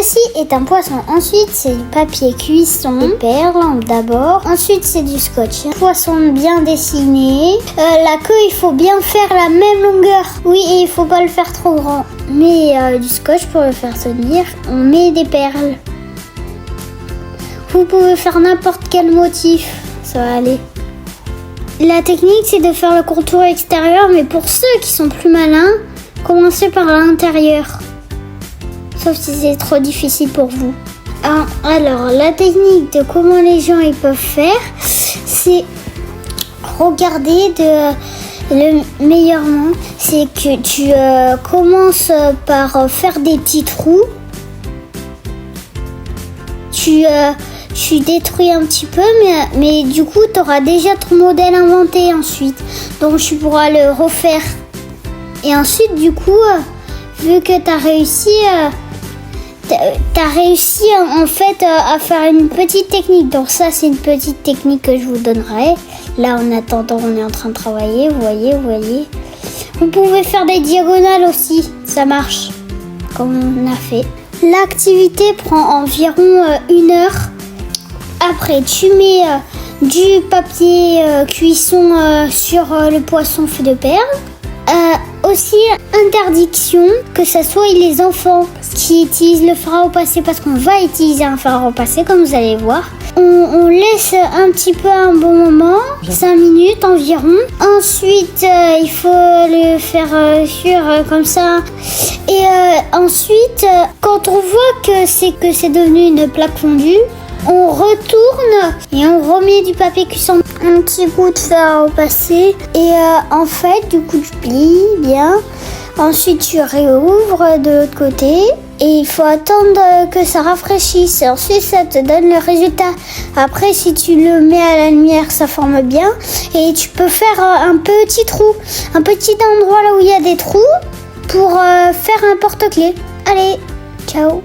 Ceci est un poisson. Ensuite, c'est du papier cuisson, des perles d'abord. Ensuite, c'est du scotch. Poisson bien dessiné. La queue, il faut bien faire la même longueur. Oui, et il faut pas le faire trop grand. Mais du scotch pour le faire tenir. On met des perles. Vous pouvez faire n'importe quel motif. Ça va aller. La technique, c'est de faire le contour extérieur. Mais pour ceux qui sont plus malins, commencez par l'intérieur. Sauf si c'est trop difficile pour vous. Alors, la technique de comment les gens ils peuvent faire, c'est regarder le meilleurement. C'est que tu commences par faire des petits trous. Tu détruis un petit peu, mais du coup, tu auras déjà ton modèle inventé ensuite. Donc, tu pourras le refaire. Et ensuite, du coup, vu que tu as réussi... en fait à faire une petite technique. Donc ça, c'est une petite technique que je vous donnerai. Là, en attendant, on est en train de travailler. Vous voyez. Vous pouvez faire des diagonales aussi. Ça marche, comme on a fait. L'activité prend environ 1 heure. Après, tu mets du papier cuisson sur le poisson fait de perles. Aussi, interdiction que ce soit les enfants qui utilisent le fer à repasser, parce qu'on va utiliser un fer à repasser, comme vous allez voir. On laisse un petit peu un bon moment, 5 minutes environ. Ensuite, il faut le faire cuire comme ça. Et ensuite, quand on voit que c'est devenu une plaque fondue, on retourne et on remet du papier cuisson, un petit bout de fer à repasser. Et en fait, du coup, tu plies bien. Ensuite, tu réouvres de l'autre côté. Et il faut attendre que ça rafraîchisse. Ensuite, ça te donne le résultat. Après, si tu le mets à la lumière, ça forme bien. Et tu peux faire un petit trou. Un petit endroit là où il y a des trous pour faire un porte-clés. Allez, ciao!